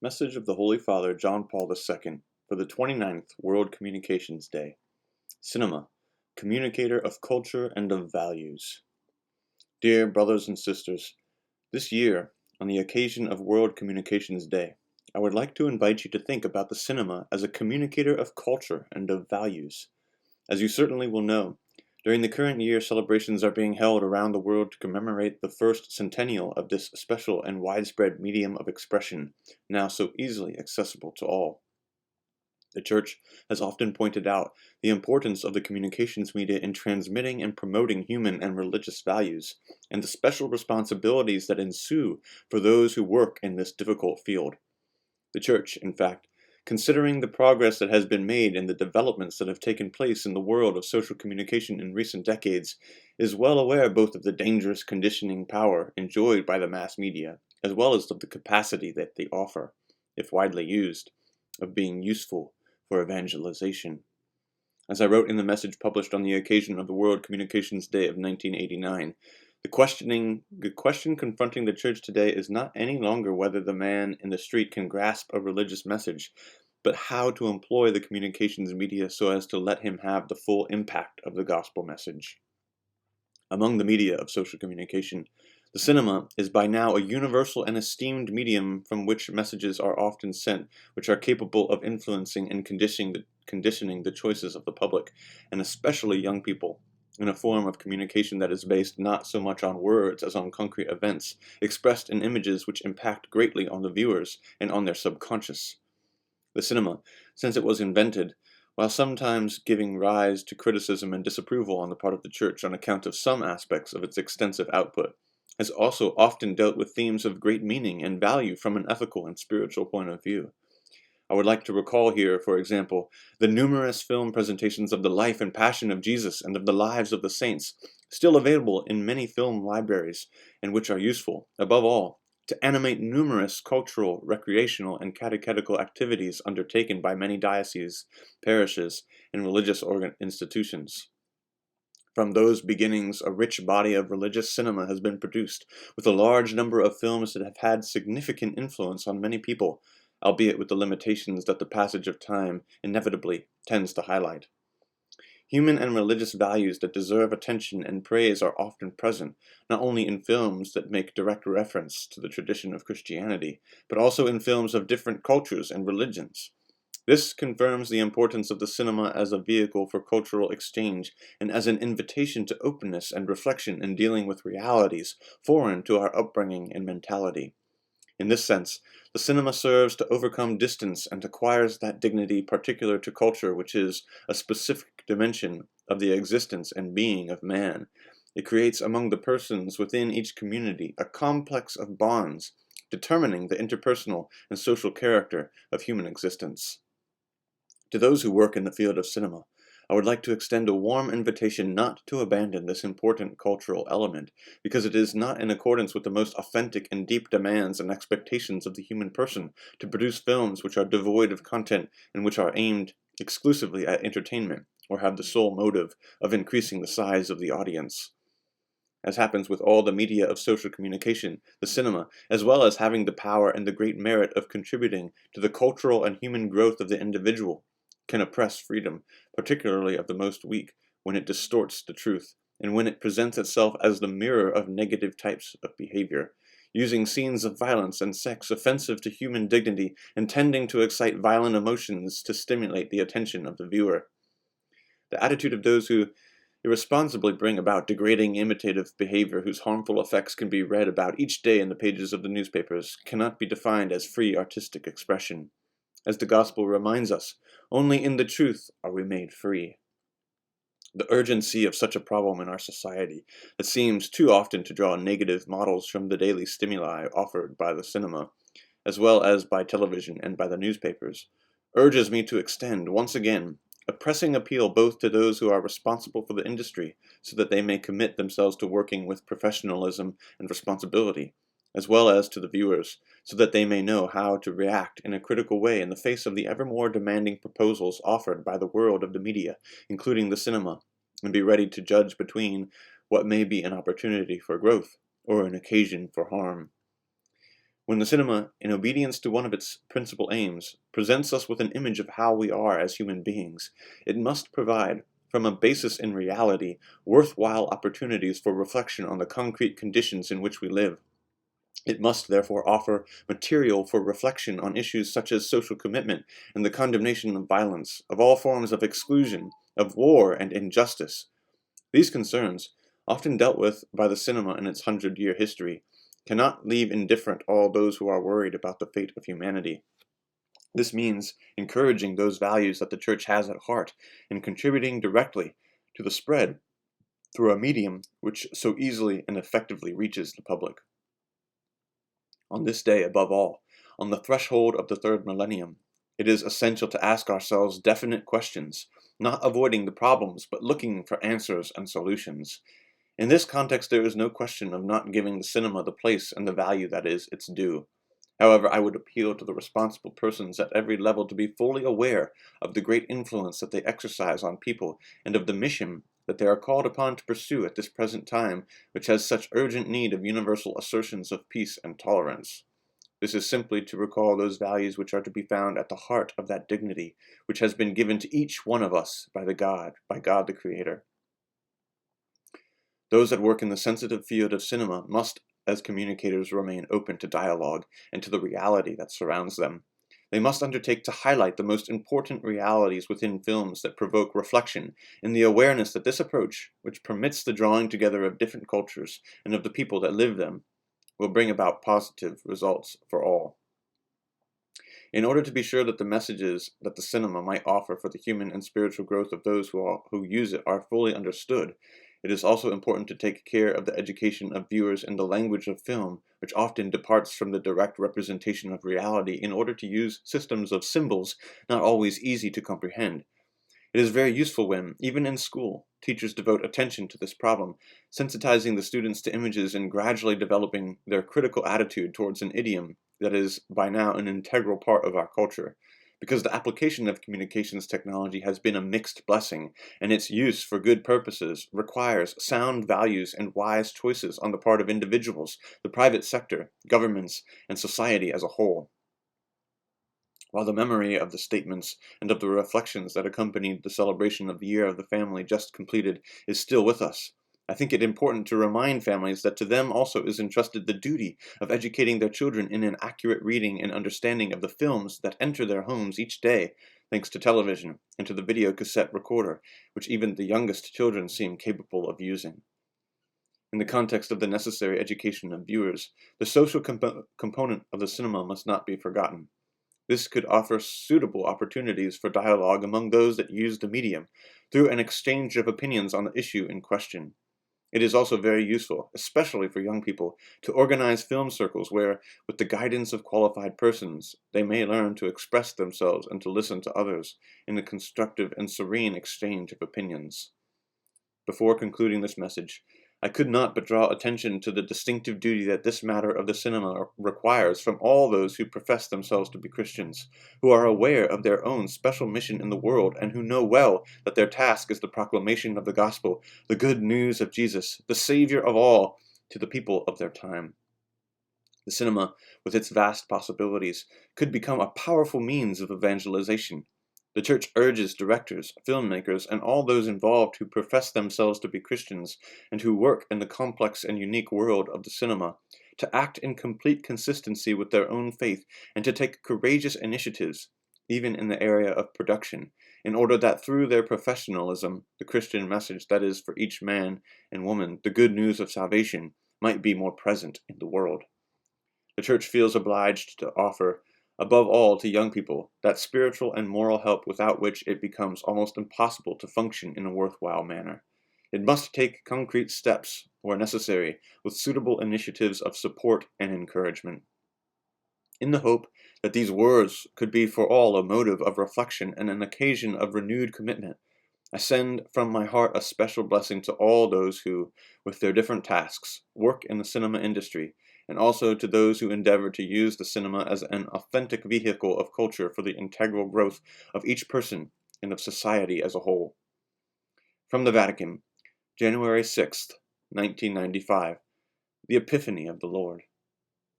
Message of the Holy Father John Paul II for the 29th World Communications Day. Cinema, communicator of culture and of values. Dear brothers and sisters, this year, on the occasion of World Communications Day, I would like to invite you to think about the cinema as a communicator of culture and of values. As you certainly will know, during the current year, celebrations are being held around the world to commemorate the first centennial of this special and widespread medium of expression, now so easily accessible to all. The Church has often pointed out the importance of the communications media in transmitting and promoting human and religious values, and the special responsibilities that ensue for those who work in this difficult field. The Church, in fact, considering the progress that has been made and the developments that have taken place in the world of social communication in recent decades, is well aware both of the dangerous conditioning power enjoyed by the mass media, as well as of the capacity that they offer, if widely used, of being useful for evangelization. As I wrote in the message published on the occasion of the World Communications Day of 1989, the question confronting the Church today is not any longer whether the man in the street can grasp a religious message, but how to employ the communications media so as to let him have the full impact of the gospel message. Among the media of social communication, the cinema is by now a universal and esteemed medium from which messages are often sent, which are capable of influencing and conditioning the choices of the public, and especially young people, in a form of communication that is based not so much on words as on concrete events, expressed in images which impact greatly on the viewers and on their subconscious. The cinema, since it was invented, while sometimes giving rise to criticism and disapproval on the part of the Church on account of some aspects of its extensive output, has also often dealt with themes of great meaning and value from an ethical and spiritual point of view. I would like to recall here, for example, the numerous film presentations of the life and passion of Jesus and of the lives of the saints, still available in many film libraries, and which are useful, above all, to animate numerous cultural, recreational, and catechetical activities undertaken by many dioceses, parishes, and religious institutions. From those beginnings, a rich body of religious cinema has been produced, with a large number of films that have had significant influence on many people, albeit with the limitations that the passage of time inevitably tends to highlight. Human and religious values that deserve attention and praise are often present, not only in films that make direct reference to the tradition of Christianity, but also in films of different cultures and religions. This confirms the importance of the cinema as a vehicle for cultural exchange and as an invitation to openness and reflection in dealing with realities foreign to our upbringing and mentality. In this sense, the cinema serves to overcome distance and acquires that dignity particular to culture which is a specific dimension of the existence and being of man. It creates among the persons within each community a complex of bonds, determining the interpersonal and social character of human existence. To those who work in the field of cinema, I would like to extend a warm invitation not to abandon this important cultural element, because it is not in accordance with the most authentic and deep demands and expectations of the human person to produce films which are devoid of content and which are aimed exclusively at entertainment, or have the sole motive of increasing the size of the audience. As happens with all the media of social communication, the cinema, as well as having the power and the great merit of contributing to the cultural and human growth of the individual, can oppress freedom, particularly of the most weak, when it distorts the truth, and when it presents itself as the mirror of negative types of behavior, using scenes of violence and sex offensive to human dignity and tending to excite violent emotions to stimulate the attention of the viewer. The attitude of those who irresponsibly bring about degrading imitative behavior whose harmful effects can be read about each day in the pages of the newspapers cannot be defined as free artistic expression. As the Gospel reminds us, only in the truth are we made free. The urgency of such a problem in our society, that seems too often to draw negative models from the daily stimuli offered by the cinema, as well as by television and by the newspapers, urges me to extend, once again, a pressing appeal both to those who are responsible for the industry, so that they may commit themselves to working with professionalism and responsibility, as well as to the viewers, so that they may know how to react in a critical way in the face of the ever more demanding proposals offered by the world of the media, including the cinema, and be ready to judge between what may be an opportunity for growth or an occasion for harm. When the cinema, in obedience to one of its principal aims, presents us with an image of how we are as human beings, it must provide, from a basis in reality, worthwhile opportunities for reflection on the concrete conditions in which we live. It must therefore offer material for reflection on issues such as social commitment and the condemnation of violence, of all forms of exclusion, of war and injustice. These concerns, often dealt with by the cinema in its 100-year history, cannot leave indifferent all those who are worried about the fate of humanity. This means encouraging those values that the Church has at heart and contributing directly to the spread through a medium which so easily and effectively reaches the public. On this day, above all, on the threshold of the third millennium, it is essential to ask ourselves definite questions, not avoiding the problems, but looking for answers and solutions. In this context, there is no question of not giving the cinema the place and the value that is its due. However, I would appeal to the responsible persons at every level to be fully aware of the great influence that they exercise on people and of the mission that they are called upon to pursue at this present time, which has such urgent need of universal assertions of peace and tolerance. This is simply to recall those values which are to be found at the heart of that dignity which has been given to each one of us by God the Creator. Those that work in the sensitive field of cinema must, as communicators, remain open to dialogue and to the reality that surrounds them. They must undertake to highlight the most important realities within films that provoke reflection in the awareness that this approach, which permits the drawing together of different cultures and of the people that live them, will bring about positive results for all. In order to be sure that the messages that the cinema might offer for the human and spiritual growth of those who use it are fully understood, it is also important to take care of the education of viewers in the language of film, which often departs from the direct representation of reality in order to use systems of symbols not always easy to comprehend. It is very useful when, even in school, teachers devote attention to this problem, sensitizing the students to images and gradually developing their critical attitude towards an idiom that is by now an integral part of our culture, because the application of communications technology has been a mixed blessing, and its use for good purposes requires sound values and wise choices on the part of individuals, the private sector, governments, and society as a whole. While the memory of the statements and of the reflections that accompanied the celebration of the Year of the Family just completed is still with us, I think it important to remind families that to them also is entrusted the duty of educating their children in an accurate reading and understanding of the films that enter their homes each day, thanks to television and to the video cassette recorder, which even the youngest children seem capable of using. In the context of the necessary education of viewers, the social component of the cinema must not be forgotten. This could offer suitable opportunities for dialogue among those that use the medium, through an exchange of opinions on the issue in question. It is also very useful, especially for young people, to organize film circles where, with the guidance of qualified persons, they may learn to express themselves and to listen to others in a constructive and serene exchange of opinions. Before concluding this message, I could not but draw attention to the distinctive duty that this matter of the cinema requires from all those who profess themselves to be Christians, who are aware of their own special mission in the world, and who know well that their task is the proclamation of the gospel, the good news of Jesus, the Savior of all, to the people of their time. The cinema, with its vast possibilities, could become a powerful means of evangelization. The Church urges directors, filmmakers, and all those involved who profess themselves to be Christians and who work in the complex and unique world of the cinema to act in complete consistency with their own faith and to take courageous initiatives, even in the area of production, in order that through their professionalism, the Christian message that is for each man and woman the good news of salvation might be more present in the world. The Church feels obliged to offer, above all to young people, that spiritual and moral help without which it becomes almost impossible to function in a worthwhile manner. It must take concrete steps, where necessary, with suitable initiatives of support and encouragement. In the hope that these words could be for all a motive of reflection and an occasion of renewed commitment, I send from my heart a special blessing to all those who, with their different tasks, work in the cinema industry, and also to those who endeavor to use the cinema as an authentic vehicle of culture for the integral growth of each person and of society as a whole. From the Vatican, January 6th, 1995, the Epiphany of the Lord.